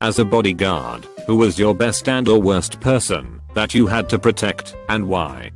As a bodyguard, who was your best and or worst person that you had to protect, and why?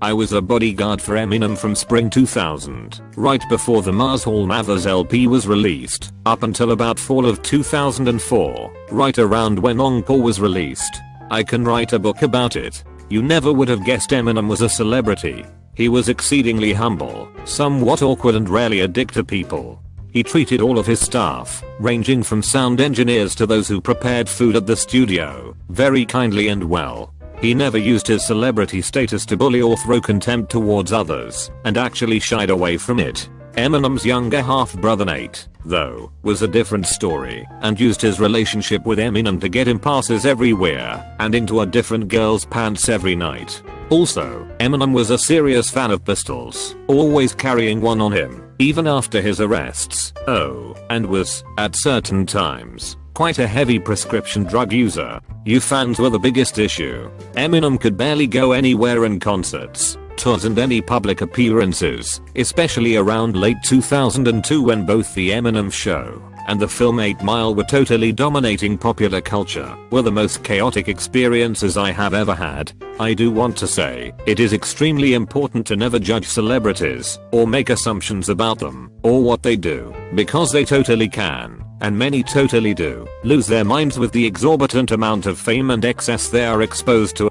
I was a bodyguard for Eminem from spring 2000, right before the Mars Hall Mathers LP was released, up until about fall of 2004, right around when Ong Po was released. I can write a book about it. You never would have guessed Eminem was a celebrity. He was exceedingly humble, somewhat awkward and rarely a dick to people. He treated all of his staff, ranging from sound engineers to those who prepared food at the studio, very kindly and well. He never used his celebrity status to bully or throw contempt towards others, and actually shied away from it. Eminem's younger half-brother Nate, though, was a different story, and used his relationship with Eminem to get him passes everywhere, and into a different girl's pants every night. Also, Eminem was a serious fan of pistols, always carrying one on him, even after his arrests. Oh, and was, at certain times, quite a heavy prescription drug user. You fans were the biggest issue. Eminem could barely go anywhere in concerts, tours and any public appearances, especially around late 2002 when both the Eminem Show and the film 8 Mile were totally dominating popular culture, were the most chaotic experiences I have ever had. I do want to say, it is extremely important to never judge celebrities, or make assumptions about them, or what they do, because they totally can, and many totally do, lose their minds with the exorbitant amount of fame and excess they are exposed to.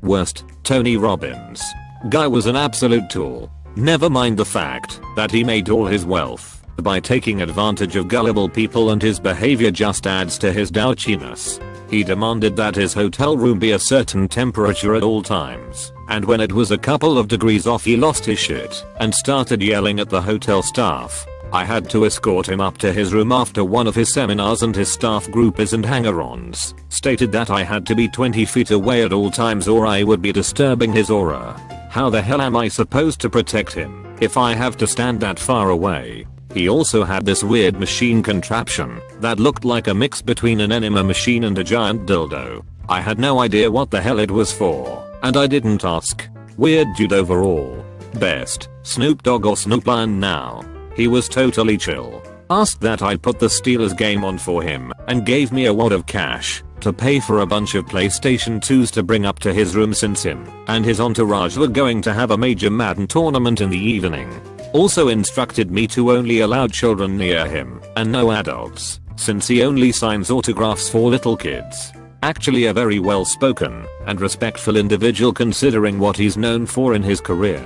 Worst, Tony Robbins. Guy was an absolute tool. Never mind the fact that he made all his wealth by taking advantage of gullible people, and his behavior just adds to his douchiness. He demanded that his hotel room be a certain temperature at all times, and when it was a couple of degrees off he lost his shit and started yelling at the hotel staff. I had to escort him up to his room after one of his seminars, and his staff groupies and hanger-ons stated that I had to be 20 feet away at all times or I would be disturbing his aura. How the hell am I supposed to protect him if I have to stand that far away? He also had this weird machine contraption that looked like a mix between an enema machine and a giant dildo. I had no idea what the hell it was for, and I didn't ask. Weird dude overall. Best, Snoop Dogg or Snoop Lion now. He was totally chill. Asked that I put the Steelers game on for him, and gave me a wad of cash to pay for a bunch of PlayStation 2s to bring up to his room, since him and his entourage were going to have a major Madden tournament in the evening. Also instructed me to only allow children near him, and no adults, since he only signs autographs for little kids. Actually a very well spoken and respectful individual considering what he's known for in his career.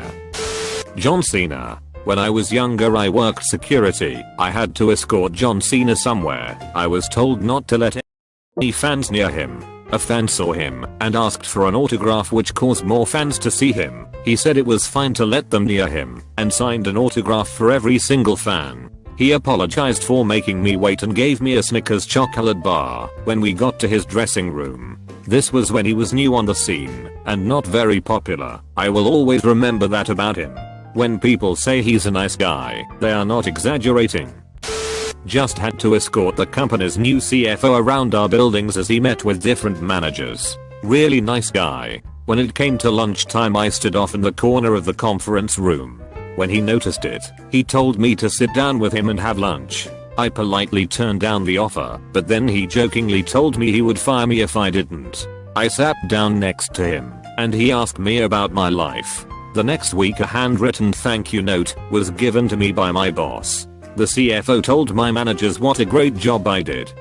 John Cena. When I was younger I worked security. I had to escort John Cena somewhere. I was told not to let any fans near him. A fan saw him and asked for an autograph, which caused more fans to see him. He said it was fine to let them near him and signed an autograph for every single fan. He apologized for making me wait and gave me a Snickers chocolate bar when we got to his dressing room. This was when he was new on the scene and not very popular. I will always remember that about him. When people say he's a nice guy, they are not exaggerating. Just had to escort the company's new CFO around our buildings as he met with different managers. Really nice guy. When it came to lunchtime I stood off in the corner of the conference room. When he noticed it, he told me to sit down with him and have lunch. I politely turned down the offer, but then he jokingly told me he would fire me if I didn't. I sat down next to him, and he asked me about my life. The next week a handwritten thank you note was given to me by my boss. The CFO told my managers what a great job I did.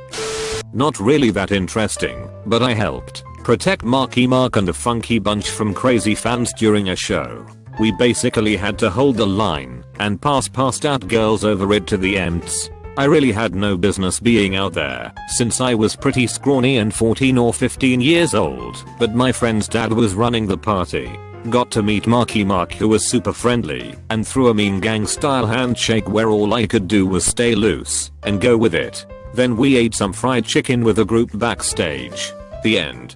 Not really that interesting, but I helped protect Marky Mark and a funky bunch from crazy fans during a show. We basically had to hold the line and pass passed out girls over it to the ends. I really had no business being out there since I was pretty scrawny and 14 or 15 years old, but my friend's dad was running the party. Got to meet Marky Mark, who was super friendly and threw a mean gang style handshake where all I could do was stay loose and go with it. Then we ate some fried chicken with a group backstage. The end.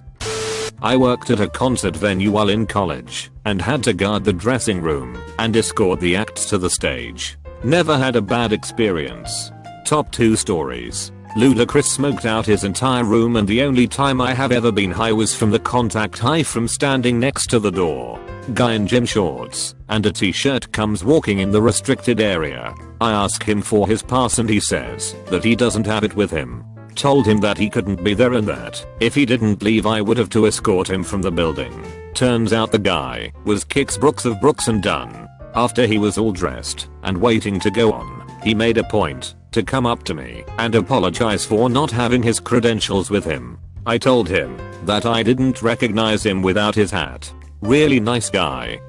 I worked at a concert venue while in college and had to guard the dressing room and escort the acts to the stage. Never had a bad experience. Top 2 stories. Ludacris smoked out his entire room, and the only time I have ever been high was from the contact high from standing next to the door. Guy in gym shorts and a t-shirt comes walking in the restricted area. I ask him for his pass and he says that he doesn't have it with him. Told him that he couldn't be there and that if he didn't leave I would have to escort him from the building. Turns out the guy was Kix Brooks of Brooks and Dunn. After he was all dressed and waiting to go on, he made a point to come up to me and apologize for not having his credentials with him. I told him that I didn't recognize him without his hat. Really nice guy.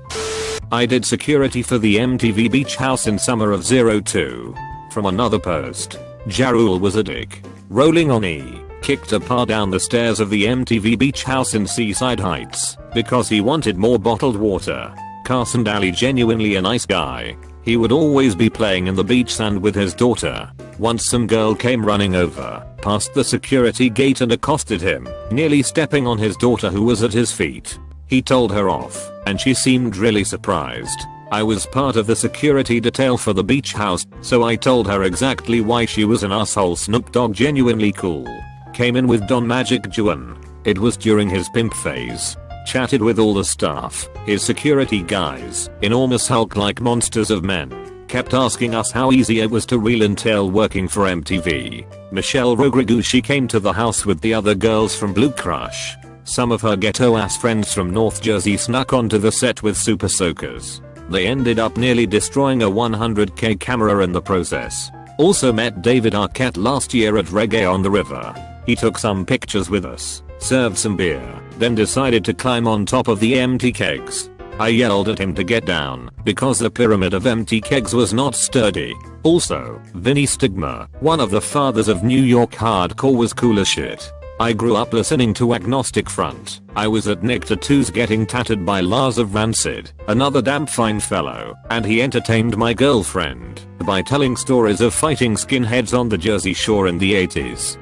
I did security for the MTV Beach House in summer of '02. From another post. Jarul was a dick. Rolling on E. Kicked a par down the stairs of the MTV Beach House in Seaside Heights because he wanted more bottled water. Carson Daly genuinely a nice guy. He would always be playing in the beach sand with his daughter. Once some girl came running over, past the security gate and accosted him, nearly stepping on his daughter who was at his feet. He told her off, and she seemed really surprised. I was part of the security detail for the beach house, so I told her exactly why she was an asshole. Snoop Dogg genuinely cool. Came in with Don Magic Juan. It was during his pimp phase. Chatted with all the staff, his security guys, enormous Hulk-like monsters of men. Kept asking us how easy it was to reel and tell working for MTV. Michelle Rodriguez came to the house with the other girls from Blue Crush. Some of her ghetto ass friends from North Jersey snuck onto the set with super soakers. They ended up nearly destroying a 100K camera in the process. Also met David Arquette last year at Reggae on the River. He took some pictures with us, served some beer, then decided to climb on top of the empty kegs. I yelled at him to get down because the pyramid of empty kegs was not sturdy. Also, Vinny Stigma, one of the fathers of New York hardcore, was cool as shit. I grew up listening to Agnostic Front. I was at Nick Tattoos getting tatted by Lars of Rancid, another damn fine fellow, and he entertained my girlfriend by telling stories of fighting skinheads on the Jersey Shore in the 80s.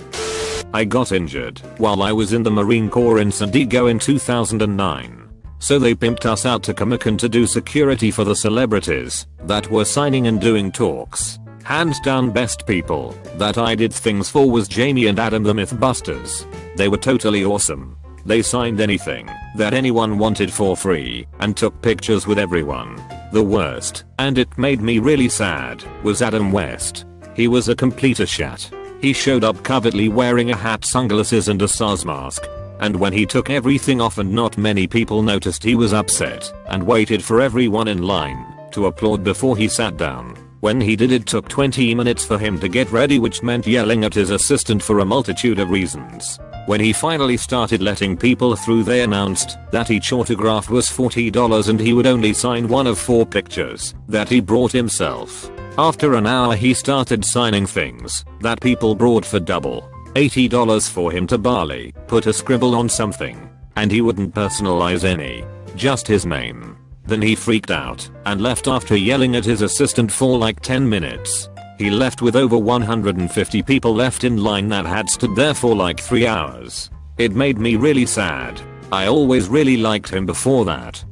I got injured while I was in the Marine Corps in San Diego in 2009. So they pimped us out to Comic-Con to do security for the celebrities that were signing and doing talks. Hands down best people that I did things for was Jamie and Adam the Mythbusters. They were totally awesome. They signed anything that anyone wanted for free and took pictures with everyone. The worst, and it made me really sad, was Adam West. He was a complete shat. He showed up covertly wearing a hat, sunglasses and a SARS mask. And when he took everything off and not many people noticed, he was upset and waited for everyone in line to applaud before he sat down. When he did, it took 20 minutes for him to get ready, which meant yelling at his assistant for a multitude of reasons. When he finally started letting people through, they announced that each autograph was $40 and he would only sign one of 4 pictures that he brought himself. After an hour he started signing things that people brought for double. $80 for him to Bali, put a scribble on something, and he wouldn't personalize any, just his name. Then he freaked out and left after yelling at his assistant for like 10 minutes. He left with over 150 people left in line that had stood there for like 3 hours. It made me really sad. I always really liked him before that.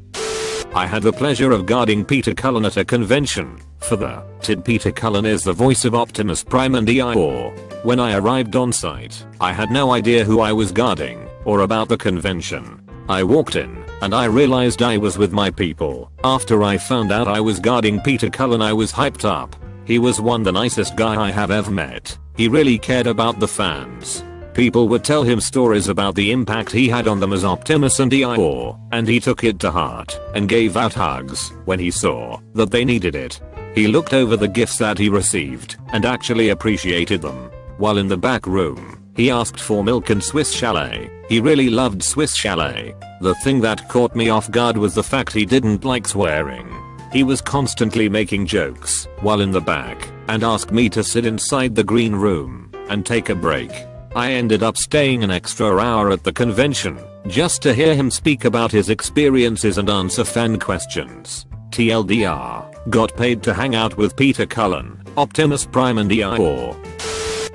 I had the pleasure of guarding Peter Cullen at a convention for the TID. Peter Cullen is the voice of Optimus Prime and EIOR. When I arrived on site, I had no idea who I was guarding or about the convention. I walked in and I realized I was with my people. After I found out I was guarding Peter Cullen, I was hyped up. He was the nicest guy I have ever met. He really cared about the fans. People would tell him stories about the impact he had on them as Optimus and EIOR, and he took it to heart and gave out hugs when he saw that they needed it. He looked over the gifts that he received and actually appreciated them. While in the back room, he asked for milk and Swiss chalet. He really loved Swiss chalet. The thing that caught me off guard was the fact he didn't like swearing. He was constantly making jokes while in the back and asked me to sit inside the green room and take a break. I ended up staying an extra hour at the convention just to hear him speak about his experiences and answer fan questions. TLDR, got paid to hang out with Peter Cullen, Optimus Prime and EIOR.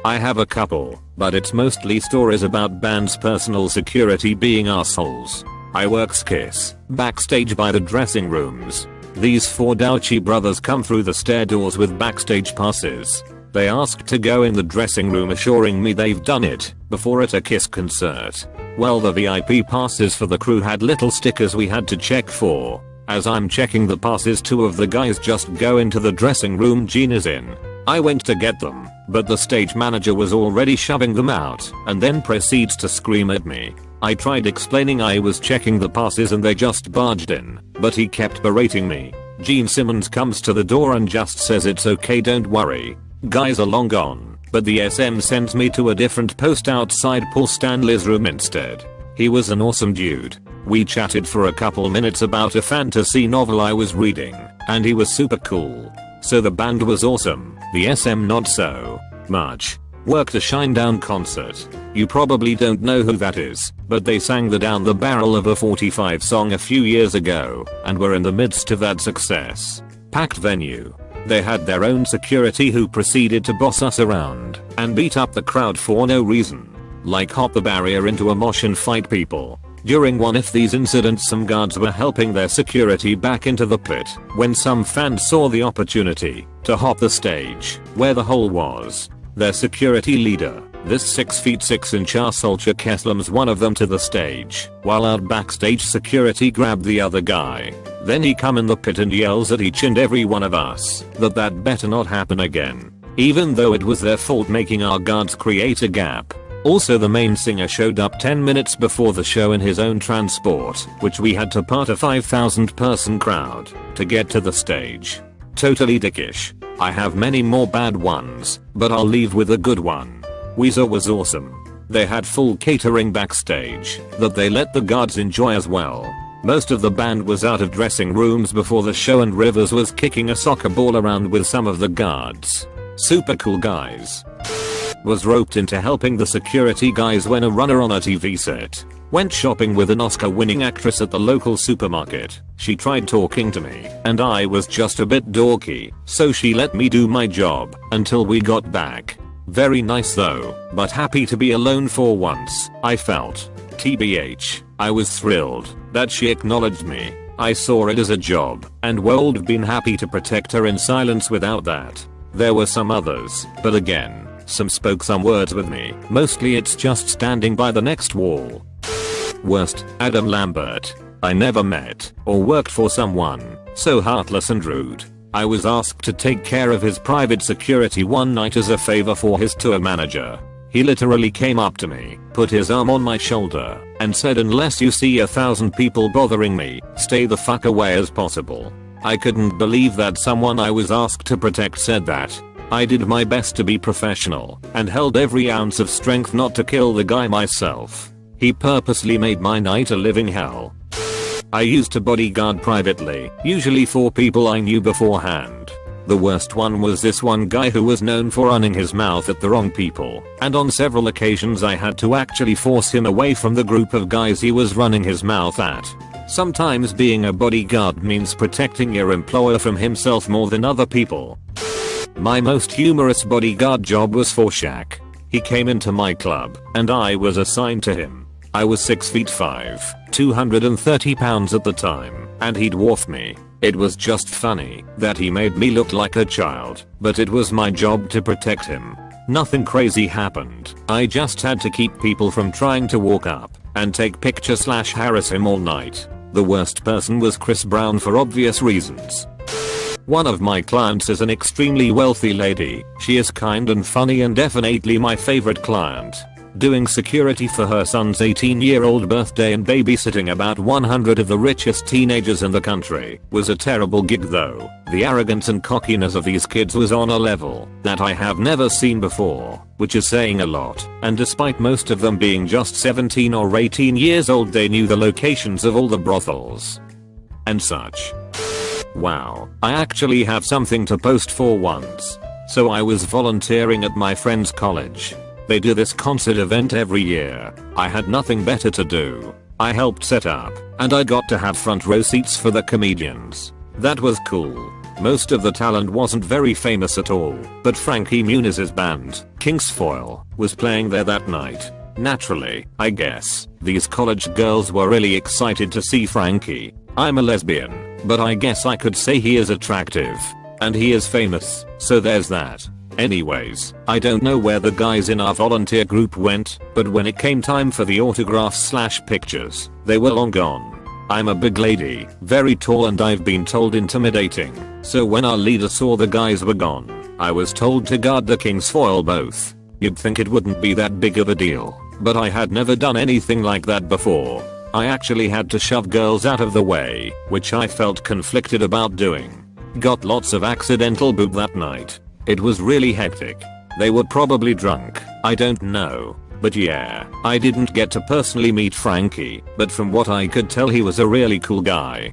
I have a couple, but it's mostly stories about bands' personal security being assholes. I works Kiss, backstage by the dressing rooms. These 4 Douchy brothers come through the stair doors with backstage passes. They asked to go in the dressing room, assuring me they've done it before at a Kiss concert. Well, the VIP passes for the crew had little stickers we had to check for. As I'm checking the passes, 2 of the guys just go into the dressing room. Gene is in. I went to get them, but the stage manager was already shoving them out and then proceeds to scream at me. I tried explaining I was checking the passes and they just barged in, but he kept berating me. Gene Simmons comes to the door and just says it's okay, don't worry. Guys are long gone, but the SM sends me to a different post outside Paul Stanley's room instead. He was an awesome dude. We chatted for a couple minutes about a fantasy novel I was reading, and he was super cool. So the band was awesome, the SM not so much. Worked a Shinedown concert. You probably don't know who that is, but they sang the Down the Barrel of a 45 song a few years ago, and were in the midst of that success. Packed venue. They had their own security who proceeded to boss us around and beat up the crowd for no reason. Like hop the barrier into a mosh and fight people. During one of these incidents some guards were helping their security back into the pit when some fans saw the opportunity to hop the stage where the hole was. Their security leader, this 6'6" asshole slams one of them to the stage, while out backstage security grabbed the other guy. Then he come in the pit and yells at each and every one of us that better not happen again, even though it was their fault, making our guards create a gap. Also the main singer showed up 10 minutes before the show in his own transport, which we had to part a 5,000 person crowd to get to the stage. Totally dickish. I have many more bad ones, but I'll leave with a good one. Weezer was awesome. They had full catering backstage that they let the guards enjoy as well. Most of the band was out of dressing rooms before the show and Rivers was kicking a soccer ball around with some of the guards. Super cool guys. Was roped into helping the security guys when a runner on a TV set went shopping with an Oscar-winning actress at the local supermarket. She tried talking to me, and I was just a bit dorky, so she let me do my job until we got back. Very nice though, but happy to be alone for once, I felt. TBH, I was thrilled that she acknowledged me. I saw it as a job, and would have been happy to protect her in silence without that. There were some others, but again, some spoke some words with me. Mostly it's just standing by the next wall. Worst, Adam Lambert. I never met or worked for someone so heartless and rude. I was asked to take care of his private security one night as a favor for his tour manager. He literally came up to me, put his arm on my shoulder, and said, unless you see 1,000 people bothering me, stay the fuck away as possible. I couldn't believe that someone I was asked to protect said that. I did my best to be professional and held every ounce of strength not to kill the guy myself. He purposely made my night a living hell. I used to bodyguard privately, usually for people I knew beforehand. The worst one was this one guy who was known for running his mouth at the wrong people, and on several occasions I had to actually force him away from the group of guys he was running his mouth at. Sometimes being a bodyguard means protecting your employer from himself more than other people. My most humorous bodyguard job was for Shaq. He came into my club, and I was assigned to him. I was 6'5", 230 pounds at the time, and he dwarfed me. It was just funny that he made me look like a child, but it was my job to protect him. Nothing crazy happened. I just had to keep people from trying to walk up and take pictures/harass him all night. The worst person was Chris Brown for obvious reasons. One of my clients is an extremely wealthy lady. She is kind and funny and definitely my favorite client. Doing security for her son's 18-year-old birthday and babysitting about 100 of the richest teenagers in the country was a terrible gig though. The arrogance and cockiness of these kids was on a level that I have never seen before, which is saying a lot, and despite most of them being just 17 or 18 years old, they knew the locations of all the brothels and such. Wow, I actually have something to post for once. So I was volunteering at my friend's college. They do this concert event every year. I had nothing better to do. I helped set up, and I got to have front row seats for the comedians. That was cool. Most of the talent wasn't very famous at all, but Frankie Muniz's band, Kingsfoil, was playing there that night. Naturally, I guess, these college girls were really excited to see Frankie. I'm a lesbian, but I guess I could say he is attractive. And he is famous, so there's that. Anyways, I don't know where the guys in our volunteer group went, but when it came time for the autographs/pictures, they were long gone. I'm a big lady, very tall, and I've been told intimidating, so when our leader saw the guys were gone, I was told to guard the king's foil both. You'd think it wouldn't be that big of a deal, but I had never done anything like that before. I actually had to shove girls out of the way, which I felt conflicted about doing. Got lots of accidental boot that night. It was really hectic. They were probably drunk, I don't know. But yeah, I didn't get to personally meet Frankie, but from what I could tell he was a really cool guy.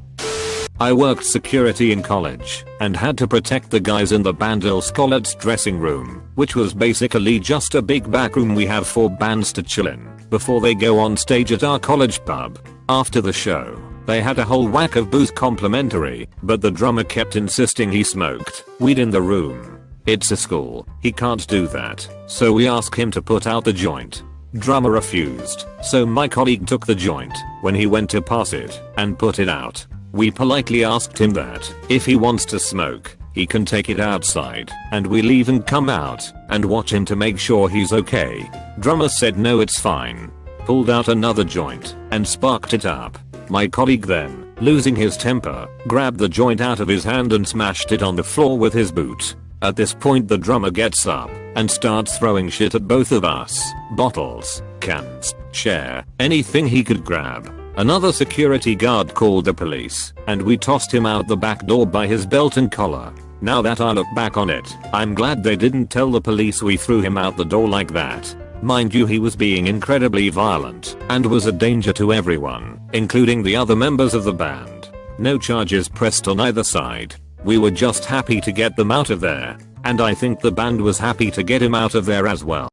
I worked security in college and had to protect the guys in the Bandil Scolet's dressing room, which was basically just a big back room we have for bands to chill in before they go on stage at our college pub. After the show, they had a whole whack of booze complimentary, but the drummer kept insisting he smoked weed in the room. It's a school, he can't do that, so we asked him to put out the joint. Drummer refused, so my colleague took the joint when he went to pass it and put it out. We politely asked him that if he wants to smoke, he can take it outside, and we leave and come out and watch him to make sure he's okay. Drummer said no, it's fine. Pulled out another joint and sparked it up. My colleague then, losing his temper, grabbed the joint out of his hand and smashed it on the floor with his boot. At this point the drummer gets up and starts throwing shit at both of us. Bottles, cans, chair, anything he could grab. Another security guard called the police, and we tossed him out the back door by his belt and collar. Now that I look back on it, I'm glad they didn't tell the police we threw him out the door like that. Mind you, he was being incredibly violent and was a danger to everyone, including the other members of the band. No charges pressed on either side. We were just happy to get them out of there, and I think the band was happy to get him out of there as well.